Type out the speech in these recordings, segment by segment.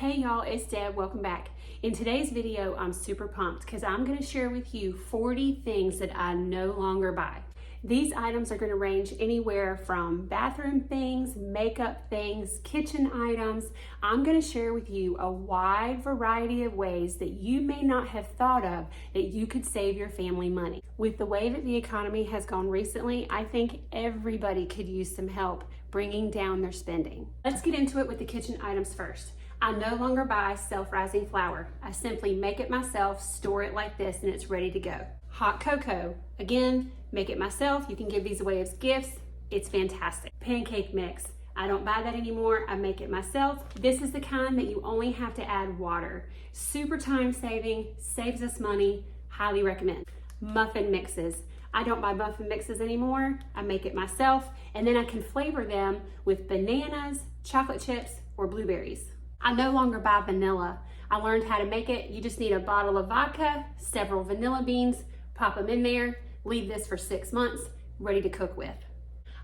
Hey y'all, it's Deb, welcome back. In today's video, I'm super pumped because I'm gonna share with you 40 things that I no longer buy. These items are gonna range anywhere from bathroom things, makeup things, kitchen items. I'm gonna share with you a wide variety of ways that you may not have thought of that you could save your family money. With the way that the economy has gone recently, I think everybody could use some help bringing down their spending. Let's get into it with the kitchen items first. I no longer buy self-rising flour. I simply make it myself, store it like this, and it's ready to go. Hot cocoa, again, make it myself. You can give these away as gifts. It's fantastic. Pancake mix, I don't buy that anymore. I make it myself. This is the kind that you only have to add water. Super time saving, saves us money, highly recommend. Muffin mixes. I don't buy muffin mixes anymore. I make it myself, and then I can flavor them with bananas, chocolate chips, or blueberries. I no longer buy vanilla. I learned how to make it. You just need a bottle of vodka, several vanilla beans, pop them in there, leave this for 6 months, ready to cook with.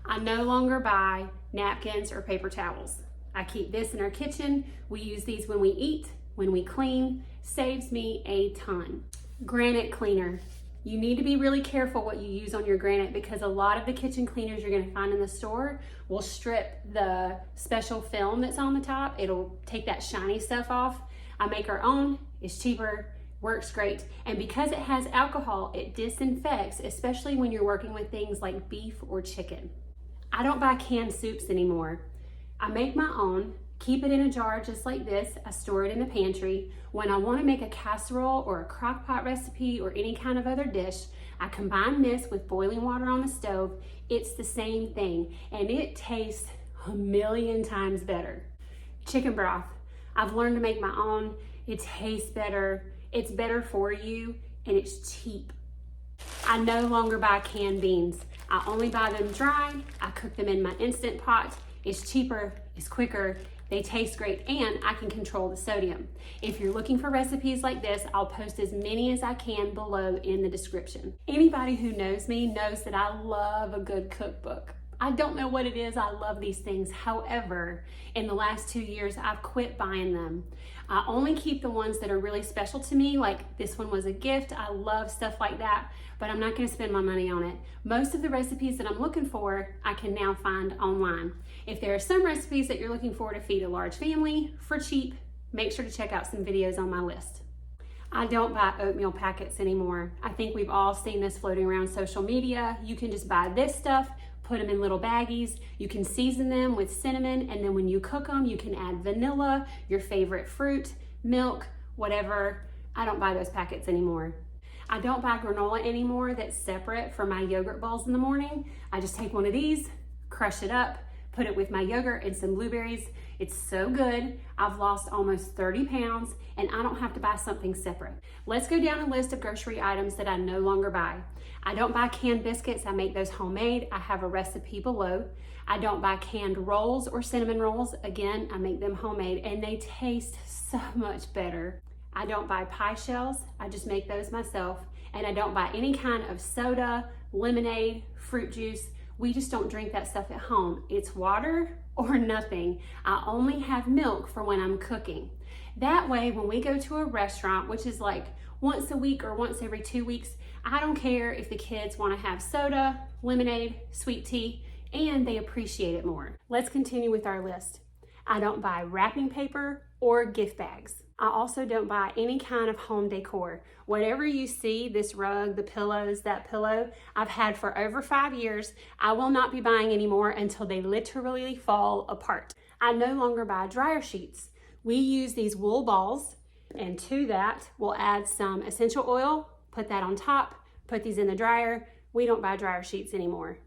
I no longer buy napkins or paper towels. I keep this in our kitchen. We use these when we eat, when we clean, saves me a ton. Granite cleaner. You need to be really careful what you use on your Granite because a lot of the kitchen cleaners you're gonna find in the store will strip the special film that's on the top. It'll take that shiny stuff off. I make our own, it's cheaper, works great. And because it has alcohol, it disinfects, especially when you're working with things like beef or chicken. I don't buy canned soups anymore. I make my own, keep it in a jar just like this. I store it in the pantry. When I want to make a casserole or a crock pot recipe or any kind of other dish, I combine this with boiling water on the stove. It's the same thing and it tastes a million times better. Chicken broth. I've learned to make my own. It tastes better. It's better for you and it's cheap. I no longer buy canned beans. I only buy them dry. I cook them in my Instant Pot. It's cheaper, it's quicker, they taste great, and I can control the sodium. If you're looking for recipes like this, I'll post as many as I can below in the description. Anybody who knows me knows that I love a good cookbook. I don't know what it is, I love these things. However, in the last 2 years, I've quit buying them. I only keep the ones that are really special to me, like this one was a gift. I love stuff like that, but I'm not gonna spend my money on it. Most of the recipes that I'm looking for, I can now find online. If there are some recipes that you're looking for to feed a large family for cheap, make sure to check out some videos on my list. I don't buy oatmeal packets anymore. I think we've all seen this floating around social media. You can just buy this stuff, put them in little baggies. You can season them with cinnamon, and then when you cook them, you can add vanilla, your favorite fruit, milk, whatever. I don't buy those packets anymore. I don't buy granola anymore that's separate from my yogurt bowls in the morning. I just take one of these, crush it up, put it with my yogurt and some blueberries. It's so good. I've lost almost 30 pounds and I don't have to buy something separate. Let's go down a list of grocery items that I no longer buy. I don't buy canned biscuits. I make those homemade. I have a recipe below. I don't buy canned rolls or cinnamon rolls. Again, I make them homemade and they taste so much better. I don't buy pie shells. I just make those myself. And I don't buy any kind of soda, lemonade, fruit juice. We just don't drink that stuff at home. It's water or nothing. I only have milk for when I'm cooking. That way, when we go to a restaurant, which is like once a week or once every 2 weeks, I don't care if the kids want to have soda, lemonade, sweet tea, and they appreciate it more. Let's continue with our list. I don't buy wrapping paper or gift bags. I also don't buy any kind of home decor. Whatever you see, this rug, the pillows, that pillow, I've had for over 5 years. I will not be buying anymore until they literally fall apart. I no longer buy dryer sheets. We use these wool balls, and to that, we'll add some essential oil, put that on top, put these in the dryer. We don't buy dryer sheets anymore.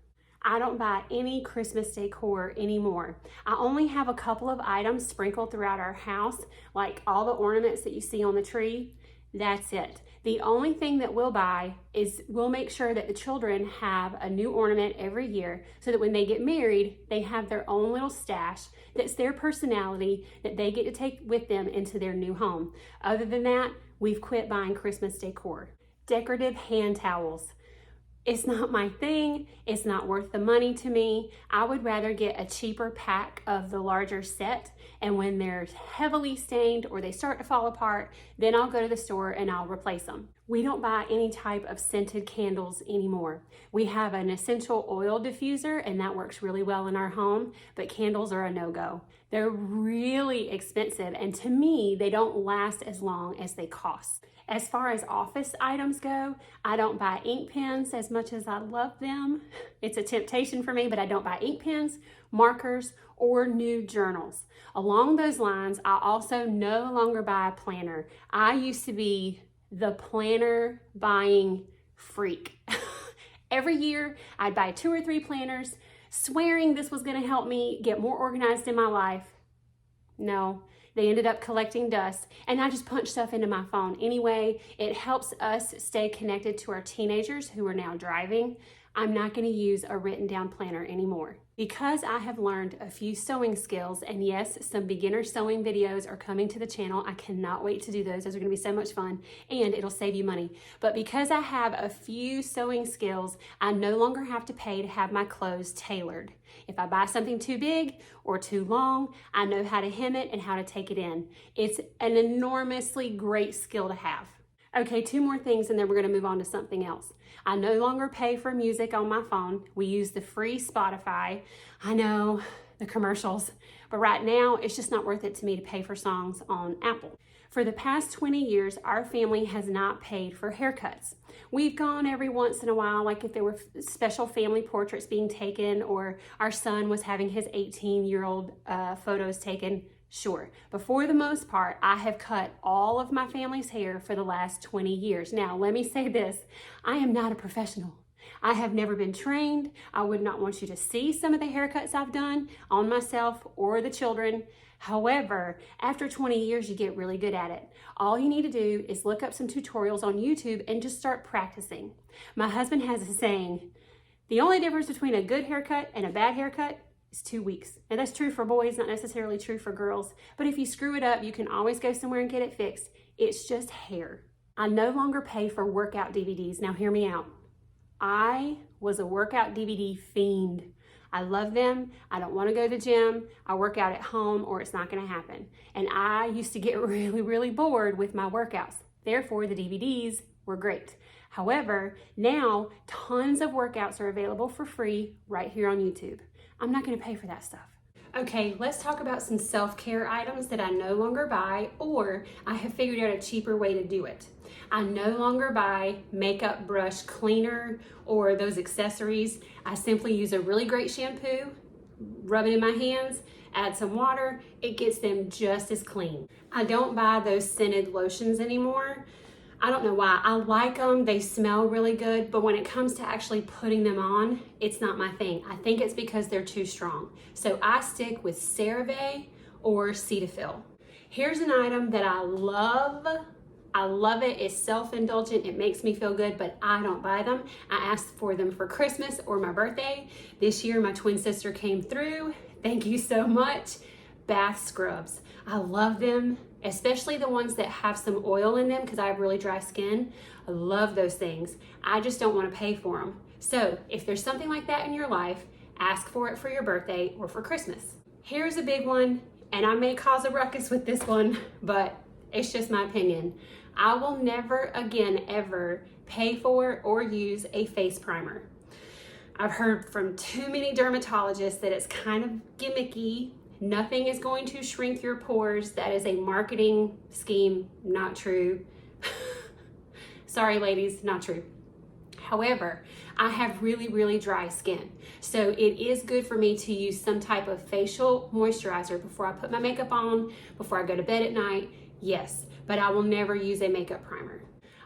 I don't buy any Christmas decor anymore. I only have a couple of items sprinkled throughout our house, like all the ornaments that you see on the tree. That's it. The only thing that we'll buy is we'll make sure that the children have a new ornament every year so that when they get married, they have their own little stash that's their personality that they get to take with them into their new home. Other than that, we've quit buying Christmas decor. Decorative hand towels. It's not my thing. It's not worth the money to me. I would rather get a cheaper pack of the larger set, and when they're heavily stained or they start to fall apart, then I'll go to the store and I'll replace them. We don't buy any type of scented candles anymore. We have an essential oil diffuser and that works really well in our home, but candles are a no-go. They're really expensive, and to me, they don't last as long as they cost. As far as office items go, I don't buy ink pens as much as I love them. It's a temptation for me, but I don't buy ink pens, markers, or new journals. Along those lines, I also no longer buy a planner. I used to be the planner buying freak. Every year, I'd buy 2 or 3 planners, swearing this was gonna help me get more organized in my life. No. They ended up collecting dust, and I just punch stuff into my phone. Anyway, it helps us stay connected to our teenagers who are now driving. I'm not going to use a written down planner anymore. Because I have learned a few sewing skills, and yes, some beginner sewing videos are coming to the channel. I cannot wait to do those. Those are going to be so much fun, and it'll save you money. But because I have a few sewing skills, I no longer have to pay to have my clothes tailored. If I buy something too big or too long, I know how to hem it and how to take it in. It's an enormously great skill to have. Okay, 2 more things and then we're going to move on to something else. I no longer pay for music on my phone. We use the free Spotify. I know, the commercials, but right now it's just not worth it to me to pay for songs on Apple. For the past 20 years, our family has not paid for haircuts. We've gone every once in a while, like if there were special family portraits being taken or our son was having his 18-year-old photos taken. Sure, but for the most part, I have cut all of my family's hair for the last 20 years. Now, let me say this, I am not a professional. I have never been trained. I would not want you to see some of the haircuts I've done on myself or the children. However, after 20 years, you get really good at it. All you need to do is look up some tutorials on YouTube and just start practicing. My husband has a saying, the only difference between a good haircut and a bad haircut is 2 weeks. And that's true for boys, not necessarily true for girls. But if you screw it up, you can always go somewhere and get it fixed. It's just hair. I no longer pay for workout DVDs. Now hear me out. I was a workout DVD fiend. I love them. I don't want to go to the gym. I work out at home or it's not going to happen. And I used to get really bored with my workouts. Therefore, the DVDs were great. However, now tons of workouts are available for free right here on YouTube. I'm not going to pay for that stuff. Okay, let's talk about some self-care items that I no longer buy, or I have figured out a cheaper way to do it. I no longer buy makeup brush cleaner or those accessories. I simply use a really great shampoo, rub it in my hands, add some water, it gets them just as clean. I don't buy those scented lotions anymore. I don't know why. I like them, they smell really good, but when it comes to actually putting them on, it's not my thing. I think it's because they're too strong. So I stick with CeraVe or Cetaphil. Here's an item that I love. I love it. It's self-indulgent. It makes me feel good, but I don't buy them. I asked for them for Christmas or my birthday. This year, my twin sister came through. Thank you so much. Bath scrubs. I love them, especially the ones that have some oil in them because I have really dry skin. I love those things. I just don't want to pay for them. So if there's something like that in your life, ask for it for your birthday or for Christmas. Here's a big one, and I may cause a ruckus with this one, but it's just my opinion. I will never again ever pay for or use a face primer. I've heard from too many dermatologists that it's kind of gimmicky. Nothing is going to shrink your pores. That is a marketing scheme, not true. Sorry ladies, not true. However, I have really dry skin. So it is good for me to use some type of facial moisturizer before I put my makeup on, before I go to bed at night, yes, but I will never use a makeup primer.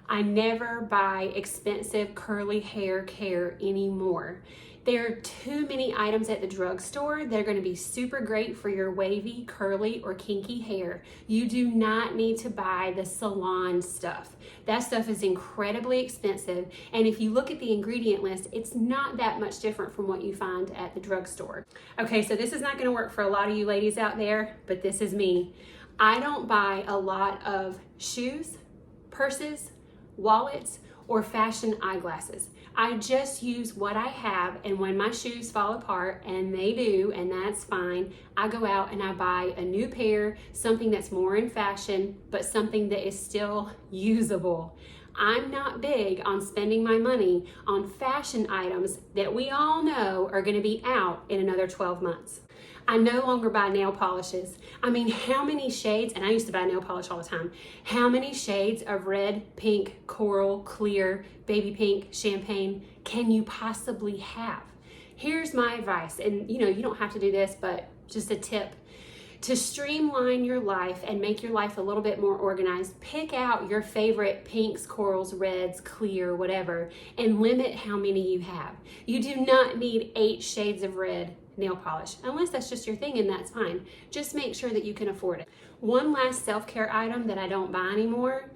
I never buy expensive curly hair care anymore. There are too many items at the drugstore that are going to be super great for your wavy, curly, or kinky hair. You do not need to buy the salon stuff. That stuff is incredibly expensive, and if you look at the ingredient list, it's not that much different from what you find at the drugstore. Okay, so this is not going to work for a lot of you ladies out there, but this is me. I don't buy a lot of shoes, purses, wallets, or fashion eyeglasses. I just use what I have, and when my shoes fall apart, and they do, and that's fine, I go out and I buy a new pair, something that's more in fashion, but something that is still usable. I'm not big on spending my money on fashion items that we all know are gonna be out in another 12 months. I no longer buy nail polishes. I mean, how many shades, and I used to buy nail polish all the time, how many shades of red, pink, coral, clear, baby pink, champagne can you possibly have? Here's my advice, and you don't have to do this, but just a tip. To streamline your life and make your life a little bit more organized, pick out your favorite pinks, corals, reds, clear, whatever, and limit how many you have. You do not need 8 shades of red nail polish, unless that's just your thing, and that's fine. Just make sure that you can afford it. One last self-care item that I don't buy anymore,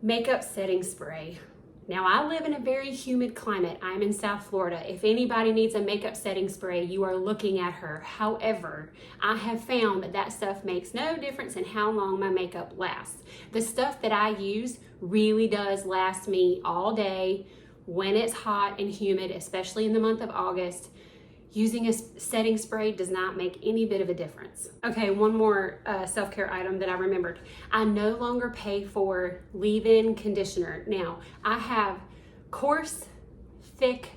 makeup setting spray. Now, I live in a very humid climate. I'm in South Florida. If anybody needs a makeup setting spray, you are looking at her. However, I have found that stuff makes no difference in how long my makeup lasts. The stuff that I use really does last me all day when it's hot and humid, especially in the month of August. Using a setting spray does not make any bit of a difference. Okay, one more self-care item that I remembered. I no longer pay for leave-in conditioner. Now, I have coarse, thick,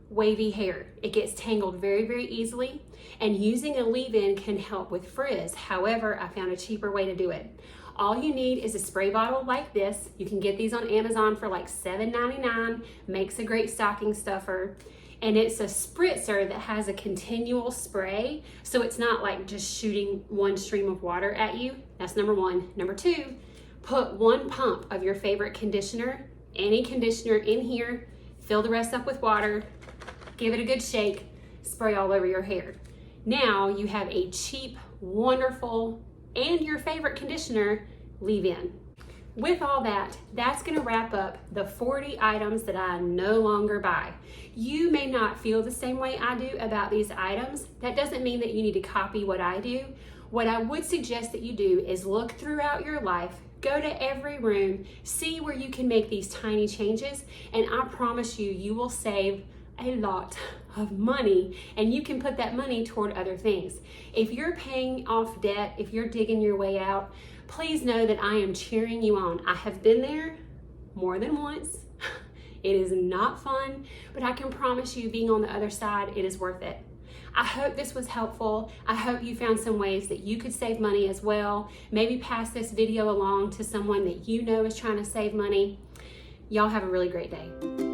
wavy hair. It gets tangled very, very easily, and using a leave-in can help with frizz. However, I found a cheaper way to do it. All you need is a spray bottle like this. You can get these on Amazon for like $7.99. Makes a great stocking stuffer. And it's a spritzer that has a continual spray, so it's not like just shooting one stream of water at you. That's number one. Number two, put 1 pump of your favorite conditioner, any conditioner, in here, fill the rest up with water, give it a good shake, spray all over your hair. Now you have a cheap, wonderful, and your favorite conditioner leave-in. With all that, that's gonna wrap up the 40 items that I no longer buy. You may not feel the same way I do about these items. That doesn't mean that you need to copy what I do. What I would suggest that you do is look throughout your life, go to every room, see where you can make these tiny changes, and I promise you, you will save a lot of money, and you can put that money toward other things. If you're paying off debt, if you're digging your way out, please know that I am cheering you on. I have been there more than once. It is not fun, but I can promise you, being on the other side, it is worth it. I hope this was helpful. I hope you found some ways that you could save money as well. Maybe pass this video along to someone that you know is trying to save money. Y'all have a really great day.